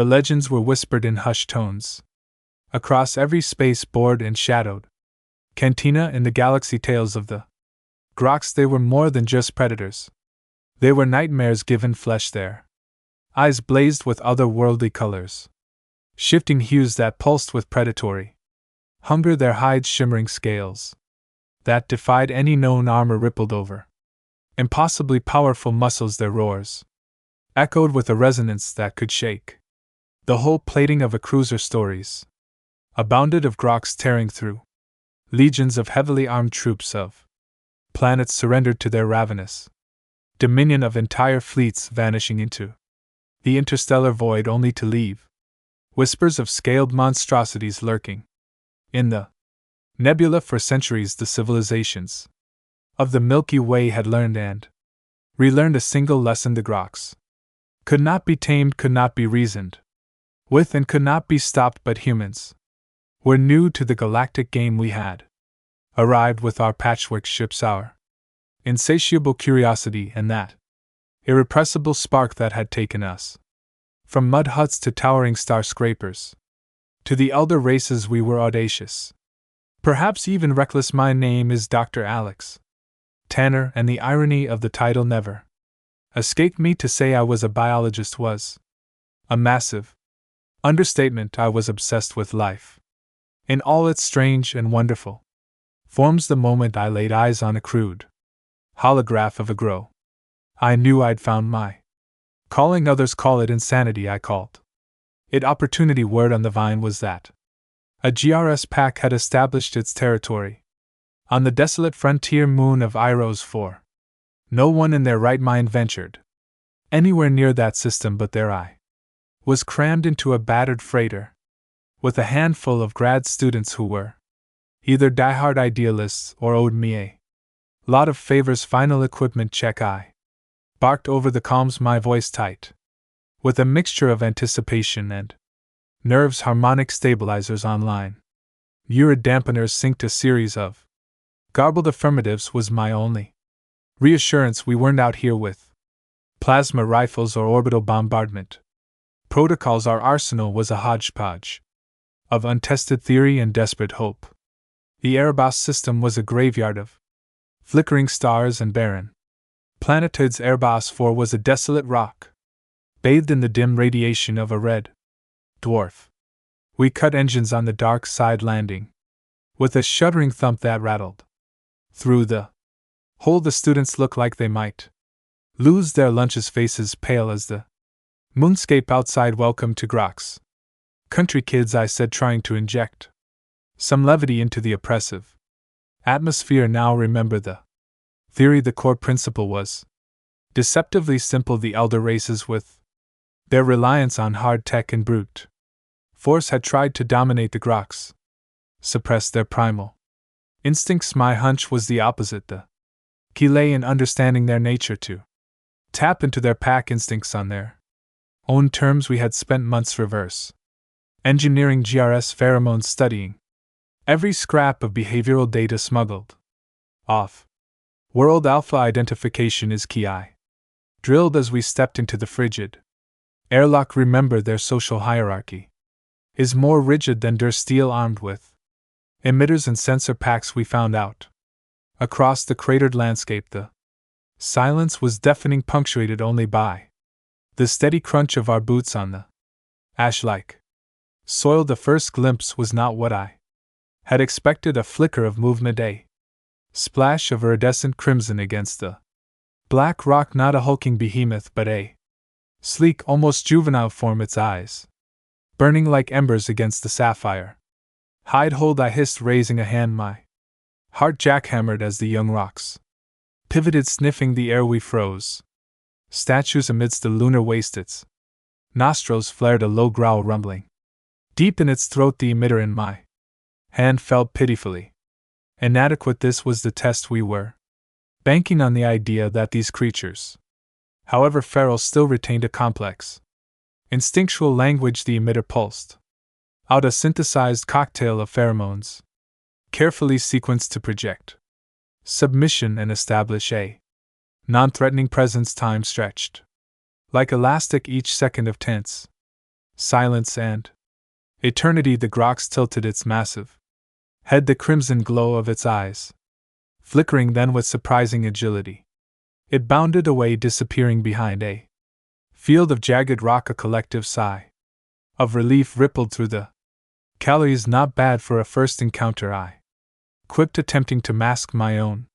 The legends were whispered in hushed tones. Across every space board and shadowed cantina in the galaxy tales of the Groks, they were more than just predators. They were nightmares given flesh. Their eyes blazed with otherworldly colors, shifting hues that pulsed with predatory hunger. Their hides shimmering scales that defied any known armor rippled over impossibly powerful muscles. Their roars echoed with a resonance that could shake the whole plating of a cruiser. Stories abounded of Groks tearing through legions of heavily armed troops, of planets surrendered to their ravenous dominion, of entire fleets vanishing into the interstellar void only to leave whispers of scaled monstrosities lurking in the nebula. For centuries the civilizations of the Milky Way had learned and relearned a single lesson: the Groks could not be tamed, could not be reasoned with, and could not be stopped. But humans were new to the galactic game. We had arrived with our patchwork ships, our insatiable curiosity, and that irrepressible spark that had taken us from mud huts to towering star scrapers. To the elder races we were audacious, perhaps even reckless. My name is Dr. Alex Tanner, and the irony of the title never escaped me. To say I was a biologist was a massive understatement. I was obsessed with life in all its strange and wonderful forms. The moment I laid eyes on a crude holograph of a grow, I knew I'd found my calling. Others call it insanity, I called it opportunity. Word on the vine was that a GRS pack had established its territory on the desolate frontier moon of Iros 4. No one in their right mind ventured anywhere near that system, but there I was crammed into a battered freighter with a handful of grad students who were either diehard idealists or owed me a lot of favors. Final equipment check, I barked over the comms, my voice tight with a mixture of anticipation and nerves. Harmonic stabilizers online. Urid dampeners synced. A series of garbled affirmatives was my only reassurance. We weren't out here with plasma rifles or orbital bombardment protocols. Our arsenal was a hodgepodge of untested theory and desperate hope. The Erebos system was a graveyard of flickering stars and barren planetoids. Erebos 4 was a desolate rock, bathed in the dim radiation of a red dwarf. We cut engines on the dark side, landing with a shuddering thump that rattled through the hole. The students looked like they might lose their lunches, faces pale as the moonscape outside. Welcome to Groks country, kids, I said, trying to inject some levity into the oppressive atmosphere. Now remember the theory. The core principle was deceptively simple. The elder races, with their reliance on hard tech and brute force, had tried to dominate the Groks, suppress their primal instincts. My hunch was the opposite. The key lay in understanding their nature, to tap into their pack instincts on their own terms. We had spent months reverse engineering GRS pheromones, studying every scrap of behavioral data smuggled off world. Alpha identification is key, I drilled as we stepped into the frigid airlock. Remember, their social hierarchy is more rigid than their steel, armed with emitters and sensor packs. We found out across the cratered landscape the silence was deafening, punctuated only by the steady crunch of our boots on the ash-like soil. The first glimpse was not what I had expected: a flicker of movement, a splash of iridescent crimson against the black rock. Not a hulking behemoth, but a sleek, almost juvenile form, its eyes burning like embers against the sapphire hide hold. I hissed, raising a hand, my heart jackhammered as the young rocks pivoted, sniffing the air. We froze statues amidst the lunar waste. Its nostrils flared, a low growl rumbling deep in its throat. The emitter in my hand felt pitifully inadequate. This was the test. We were banking on the idea that these creatures, however feral, still retained a complex instinctual language. The emitter pulsed out a synthesized cocktail of pheromones, carefully sequenced to project submission and establish a non-threatening presence. Time stretched like elastic, each second of tense Silence and eternity. The Grox tilted its massive head, the crimson glow of its eyes flickering then with surprising agility. It bounded away, disappearing behind a field of jagged rock. A collective sigh of relief rippled through the calories. Not bad for a first encounter, I quipped, attempting to mask my own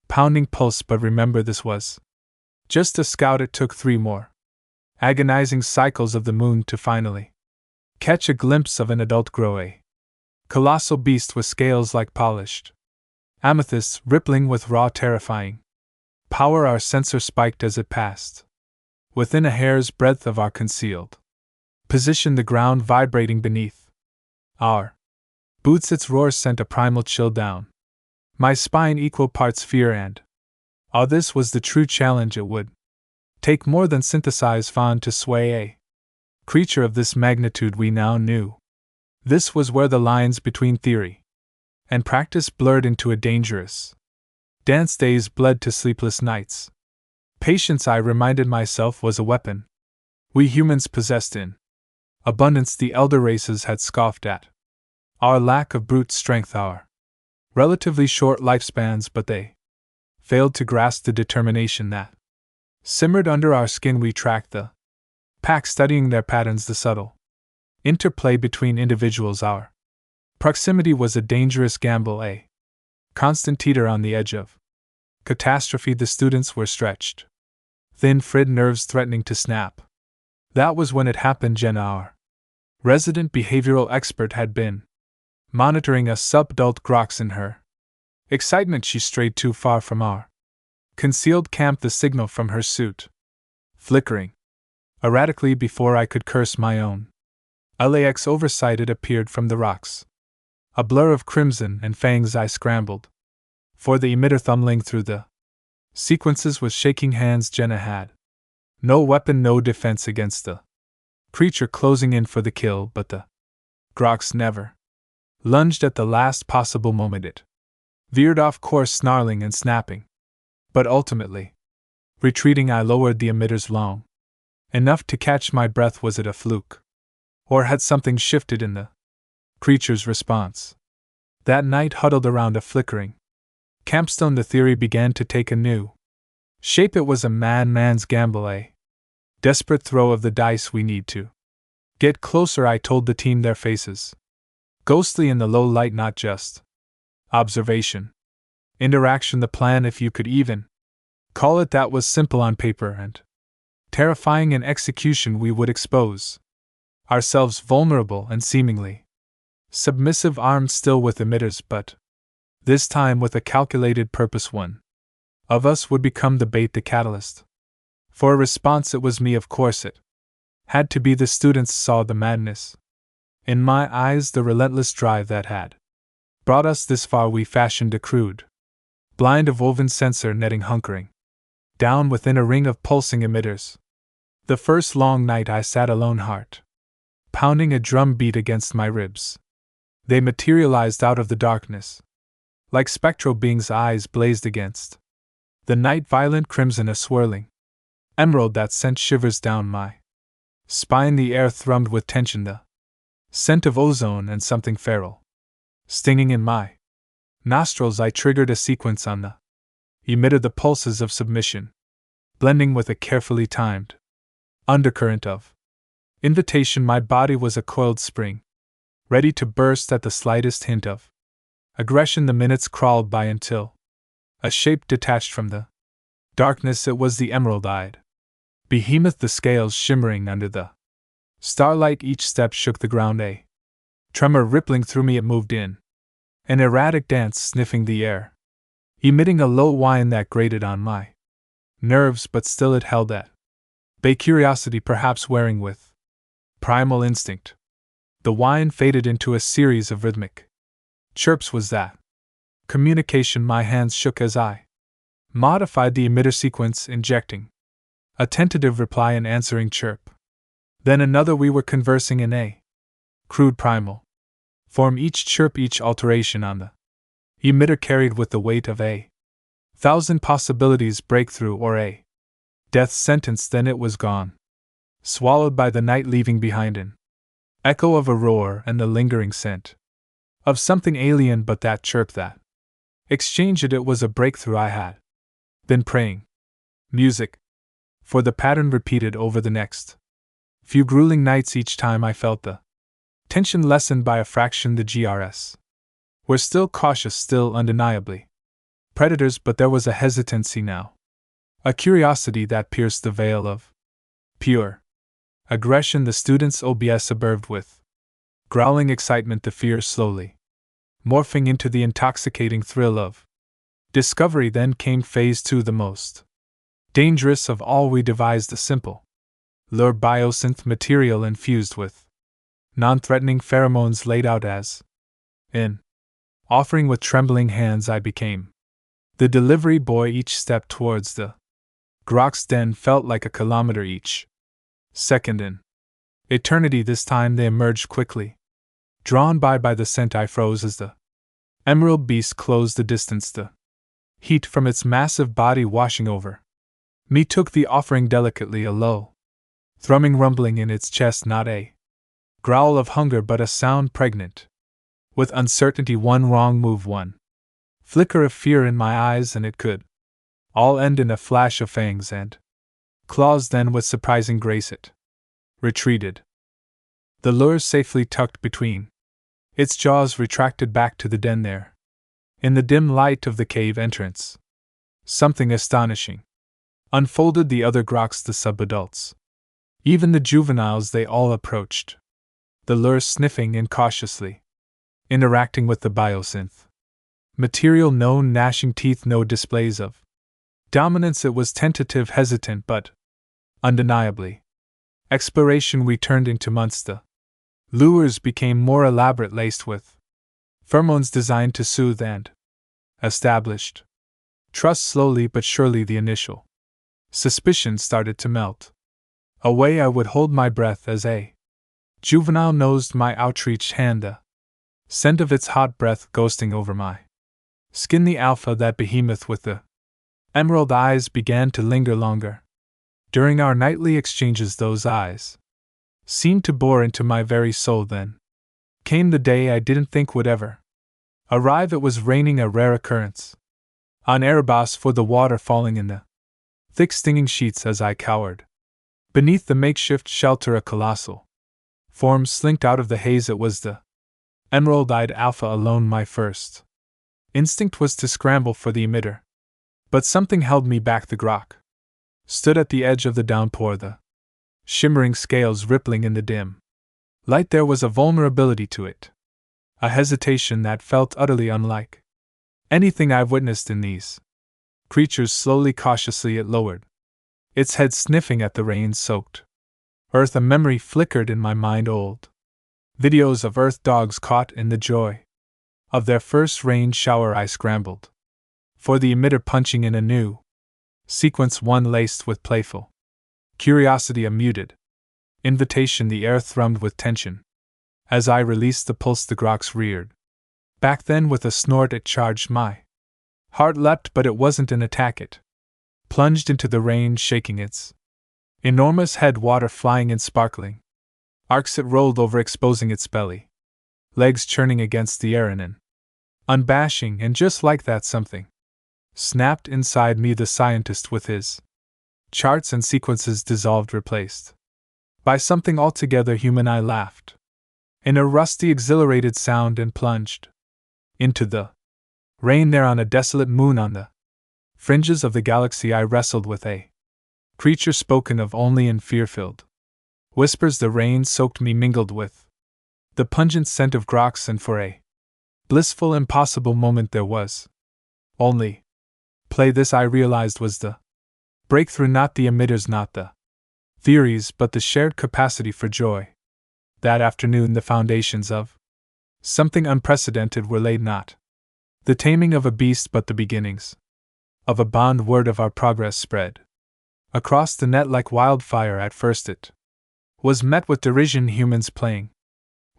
pounding pulse. But remember, this was just a scout. It took 3 more agonizing cycles of the moon to finally catch a glimpse of an adult grow, a colossal beast with scales like polished amethysts, rippling with raw, terrifying power. Our sensor spiked as it passed within a hair's breadth of our concealed position, the ground vibrating beneath our boots. Its roar sent a primal chill down my spine, equal parts fear and awe. This was the true challenge. It would take more than synthesized fawn to sway a creature of this magnitude. We now knew this was where the lines between theory and practice blurred into a dangerous dance. Days bled to sleepless nights. Patience, I reminded myself, was a weapon we humans possessed in abundance. The elder races had scoffed at our lack of brute strength, our relatively short lifespans, but they failed to grasp the determination that simmered under our skin. We tracked the pack, studying their patterns, the subtle interplay between individuals. Our proximity was a dangerous gamble, a constant teeter on the edge of catastrophe. The students were stretched thin, fried nerves threatening to snap. That was when it happened. Jenna, our resident behavioral expert, had been monitoring us subadult Grox. In her excitement, she strayed too far from our concealed camp, the signal from her suit flickering erratically. Before I could curse my own LAX oversight, it appeared from the rocks, a blur of crimson and fangs. I scrambled for the emitter, thumbling through the sequences with shaking hands. Jenna had no weapon, no defense against the creature closing in for the kill, but the Grox never lunged at the last possible moment. It veered off course, snarling and snapping, but ultimately retreating. I lowered the emitters long enough to catch my breath. Was it a fluke, or had something shifted in the creature's response? That night, huddled around a flickering campstone, the theory began to take a new shape. It was a madman's gamble, a desperate throw of the dice. We need to get closer, I told the team, their faces ghostly in the low light. Not just observation, interaction. The plan, if you could even call it that, was simple on paper and terrifying in execution. We would expose ourselves vulnerable and seemingly submissive, armed still with emitters, but this time with a calculated purpose. One of us would become the bait, the catalyst for a response. It was me, of course. It had to be. The students saw the madness in my eyes, the relentless drive that had brought us this far. We fashioned a crude blind of woven sensor netting, hunkering down within a ring of pulsing emitters. The first long night I sat alone, heart pounding, a drum beat against my ribs. They materialized out of the darkness like spectral beings. Eyes blazed against the night, violent crimson, a swirling emerald that sent shivers down my spine. The air thrummed with tension, the scent of ozone and something feral stinging in my nostrils. I triggered a sequence on the emitter, the pulses of submission blending with a carefully timed undercurrent of invitation. My body was a coiled spring, ready to burst at the slightest hint of aggression. The minutes crawled by until a shape detached from the darkness. It was the emerald-eyed behemoth, the scales shimmering under the starlight. Each step shook the ground, a tremor rippling through me. It moved in an erratic dance, sniffing the air, emitting a low whine that grated on my nerves, but still it held at bay. Curiosity perhaps wearing with primal instinct. The whine faded into a series of rhythmic chirps. Was that communication? My hands shook as I modified the emitter sequence, injecting a tentative reply, an answering chirp. Then another. We were conversing in a crude primal form. Each chirp, each alteration on the emitter carried with the weight of a thousand possibilities, breakthrough or a death sentence. Then it was gone, swallowed by the night, leaving behind an Echo of a roar and the lingering scent of something alien, but that chirp, that exchange, it was a breakthrough. I had been praying. Music. For the pattern repeated over the next few grueling nights. Each time I felt the tension lessened by a fraction. The GRS were still cautious, still undeniably predators, but there was a hesitancy now, a curiosity that pierced the veil of pure aggression. The students' OBS suburb with growling excitement, the fear slowly morphing into the intoxicating thrill of discovery. Then came phase 2, the most dangerous of all. We devised a simple lure, biosynth material infused with non-threatening pheromones, laid out as in offering. With trembling hands I became the delivery boy. Each step towards the grok's den felt like a kilometer, each second in eternity. This time they emerged quickly, drawn by the scent. I froze as the emerald beast closed the distance, the heat from its massive body washing over me. Took the offering delicately, a low thrumming rumbling in its chest, not a growl of hunger, but a sound pregnant with uncertainty. One wrong move, one flicker of fear in my eyes, and it could all end in a flash of fangs and claws. Then with surprising grace it retreated, the lure safely tucked between its jaws, retracted back to the den. There, in the dim light of the cave entrance, something astonishing unfolded. The other groks, the sub-adults, even the juveniles, they all approached the lure, sniffing incautiously, interacting with the biosynth material. No gnashing teeth, no displays of dominance. It was tentative, hesitant, but undeniably exploration. We turned into months. The lures became more elaborate, laced with pheromones designed to soothe and established trust. Slowly but surely the initial suspicion started to melt away. I would hold my breath as a juvenile nosed my outreached hand, the scent of its hot breath ghosting over my skin. The alpha, that behemoth with the emerald eyes, began to linger longer. During our nightly exchanges, those eyes seemed to bore into my very soul. Then came the day I didn't think would ever arrive. It was raining, a rare occurrence on Erebos, for the water falling in the thick stinging sheets. As I cowered beneath the makeshift shelter, a colossal form slinked out of the haze. It was the emerald-eyed alpha alone. My first instinct was to scramble for the emitter, but something held me back. The grok stood at the edge of the downpour, the shimmering scales rippling in the dim light. There was a vulnerability to it, a hesitation that felt utterly unlike anything I've witnessed in these creatures. Slowly, cautiously, it lowered its head, sniffing at the rain-soaked earth. A memory flickered in my mind, old videos of earth dogs caught in the joy of their first rain shower. I scrambled for the emitter, punching in a new sequence, one laced with playful curiosity, a muted invitation. The air thrummed with tension as I released the pulse. The groks reared back, then with a snort it charged. My heart leapt, but it wasn't an attack. It plunged into the rain, shaking its enormous head, water flying in sparkling arcs. It rolled over, exposing its belly, legs churning against the air in an unbashing, and just like that something snapped inside me. The scientist with his charts and sequences dissolved, replaced by something altogether human. I laughed in a rusty, exhilarated sound and plunged into the rain. There, on a desolate moon, on the fringes of the galaxy, I wrestled with a creature spoken of only in fear-filled whispers. The rain soaked me, mingled with the pungent scent of groks, and for a blissful, impossible moment there was only play. This, I realized, was the breakthrough, not the emitters, not the theories, but the shared capacity for joy. That afternoon the foundations of something unprecedented were laid, not the taming of a beast, but the beginnings of a bond. Word of our progress spread across the net like wildfire. At first it was met with derision, humans playing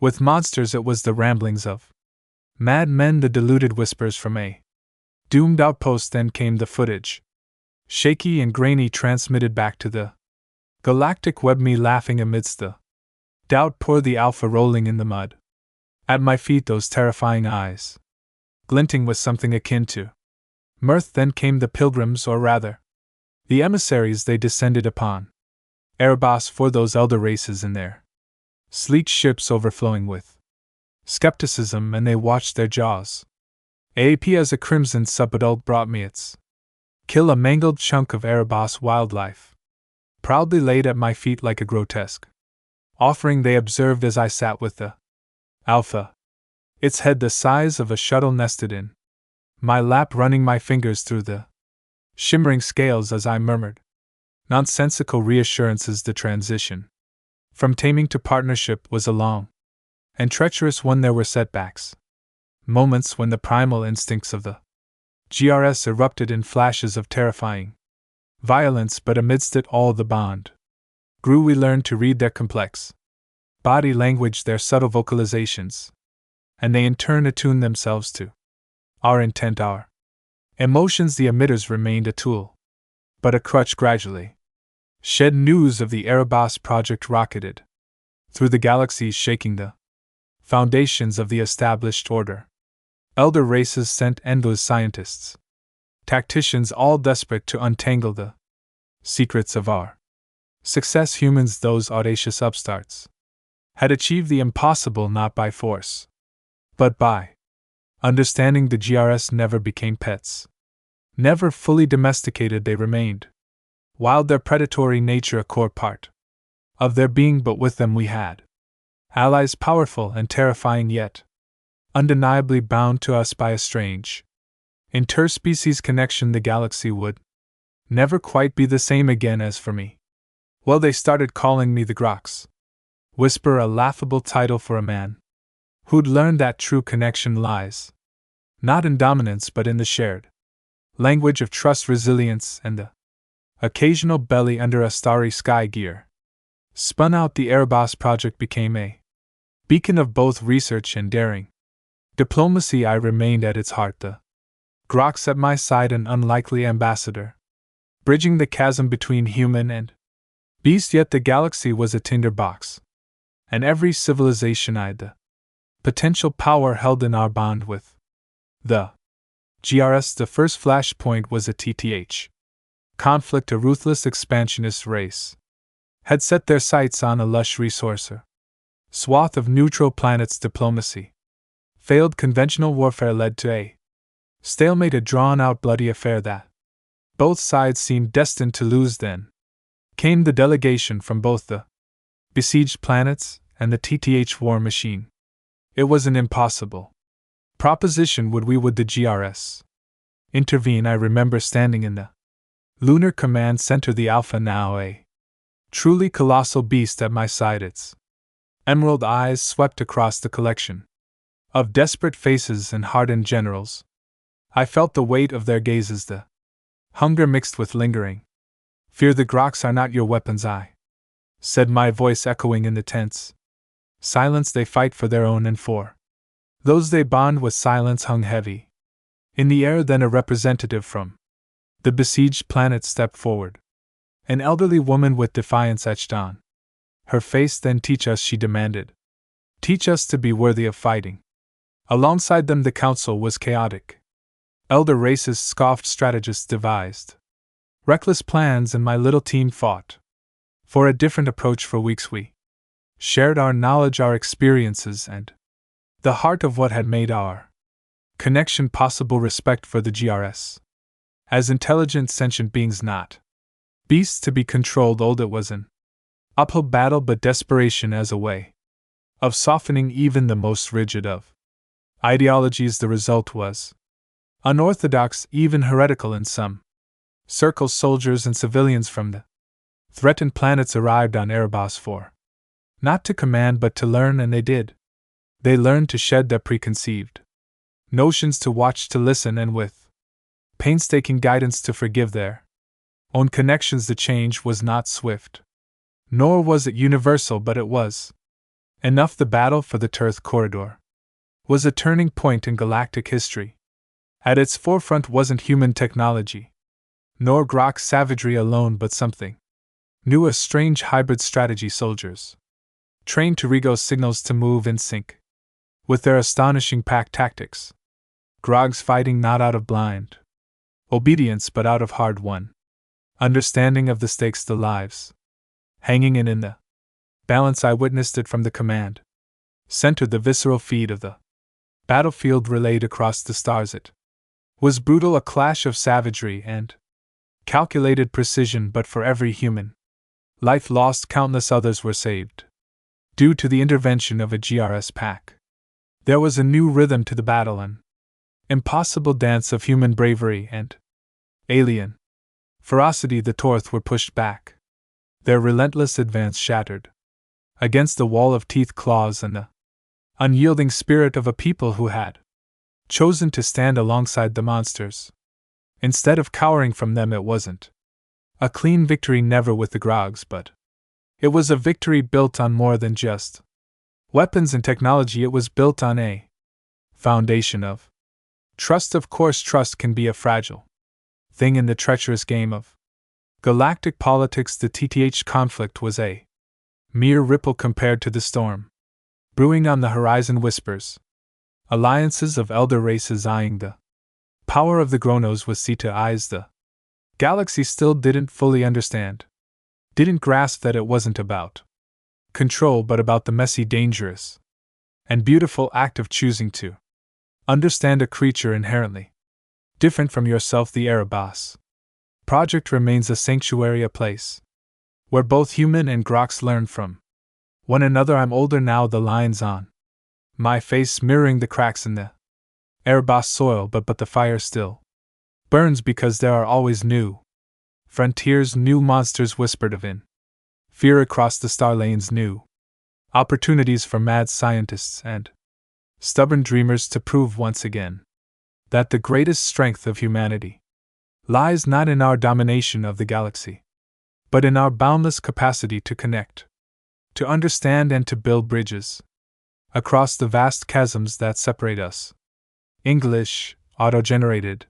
with monsters. It was the ramblings of mad men, the deluded whispers from a doomed outpost. Then came the footage, shaky and grainy, transmitted back to the galactic web. Me laughing amidst the Doubt poured the Alpha rolling in the mud. At my feet those terrifying eyes, glinting with something akin to mirth. Then came the pilgrims, or rather, the emissaries they descended upon. Erebos for those elder races in their sleek ships overflowing with skepticism, and they watched their jaws. AP as a crimson subadult brought me its kill, a mangled chunk of Erebos wildlife, proudly laid at my feet like a grotesque offering. They observed as I sat with the Alpha, its head the size of a shuttle nested in my lap, running my fingers through the shimmering scales as I murmured nonsensical reassurances. The transition from taming to partnership was a long and treacherous one. There were setbacks, moments when the primal instincts of the GRS erupted in flashes of terrifying violence, but amidst it all the bond grew. We learned to read their complex body language, their subtle vocalizations, and they in turn attuned themselves to our intent, our emotions. The emitters remained a tool, but a crutch. Gradually, shed news of the Erebos project rocketed through the galaxies, shaking the foundations of the established order. Elder races sent endless scientists, tacticians, all desperate to untangle the secrets of our success. Humans, those audacious upstarts, had achieved the impossible not by force, but by understanding. The GRS never became pets. Never fully domesticated, they remained wild, their predatory nature a core part of their being. But with them we had allies, powerful and terrifying, yet undeniably bound to us by a strange interspecies connection. The galaxy would never quite be the same again. As for me, well, they started calling me the Grox Whisperer, a laughable title for a man who'd learned that true connection lies not in dominance but in the shared language of trust, resilience, and the occasional belly under a starry sky gear. Spun out, the Erebos project became a beacon of both research and daring diplomacy. I remained at its heart, the Grox at my side, an unlikely ambassador, bridging the chasm between human and beast. Yet the galaxy was a tinderbox, and every civilization eyed the potential power held in our bond with the GRS. The first flashpoint was a TTH conflict. A ruthless expansionist race had set their sights on a lush resource swath of neutral planets. Diplomacy failed. Conventional warfare led to a stalemate, a drawn-out bloody affair that both sides seemed destined to lose. Then came the delegation from both the besieged planets and the TTH war machine. It was an impossible proposition. Would the GRS intervene? I remember standing in the Lunar Command Center, the Alpha, now a truly colossal beast at my side. Its emerald eyes swept across the collection of desperate faces and hardened generals. I felt the weight of their gazes, the hunger mixed with lingering fear. The Grox are not your weapons, I said, my voice echoing in the tense silence. They fight for their own and for those they bond with. Silence hung heavy in the air. Then a representative from the besieged planet stepped forward, an elderly woman with defiance etched on her face. Then teach us, she demanded. Teach us to be worthy of fighting. Alongside them the council was chaotic. Elder races scoffed, strategists devised reckless plans, and my little team fought for a different approach. For weeks we shared our knowledge, our experiences, and the heart of what had made our connection possible. Respect for the GRS as intelligent sentient beings, not beasts to be controlled. Old, it was an uphill battle, but desperation as a way of softening even the most rigid of ideologies. The result was unorthodox, even heretical in some circles. Soldiers and civilians from the threatened planets arrived on Erebos for not to command but to learn, and they did. They learned to shed their preconceived notions, to watch, to listen, and with painstaking guidance to forgive their own connections. The change was not swift, nor was it universal, but it was enough. The battle for the Tirth Corridor was a turning point in galactic history. At its forefront wasn't human technology, nor Grok savagery alone, but something new, a strange hybrid strategy. Soldiers trained to Rigo's signals to move in sync with their astonishing pack tactics. Grogs fighting not out of blind obedience but out of hard-won understanding of the stakes, the lives hanging in the balance. I witnessed it from the command center, the visceral feed of the battlefield relayed across the stars. It was brutal, a clash of savagery and calculated precision, but for every human life lost, countless others were saved. Due to the intervention of a GRS pack, there was a new rhythm to the battle, an impossible dance of human bravery and alien ferocity. The Torth were pushed back, their relentless advance shattered against the wall of teeth, claws, and the unyielding spirit of a people who had chosen to stand alongside the monsters. Instead of cowering from them, it wasn't a clean victory, never with the Grogs, but it was a victory built on more than just weapons and technology. It was built on a foundation of trust. Of course, trust can be a fragile thing in the treacherous game of galactic politics. The TTH conflict was a mere ripple compared to the storm brewing on the horizon. Whispers, alliances of elder races eyeing the power of the Chronos with Sita eyes. The galaxy still didn't fully understand, didn't grasp that it wasn't about control but about the messy, dangerous, and beautiful act of choosing to understand a creature inherently different from yourself. The Erebos Project remains a sanctuary, a place where both human and Grox learn from one another. I'm older now, the lines on my face mirroring the cracks in the Erebos soil, but the fire still burns because there are always new frontiers, new monsters whispered of in fear across the star lanes, new opportunities for mad scientists and stubborn dreamers to prove once again that the greatest strength of humanity lies not in our domination of the galaxy, but in our boundless capacity to connect, to understand, and to build bridges across the vast chasms that separate us. English, auto-generated.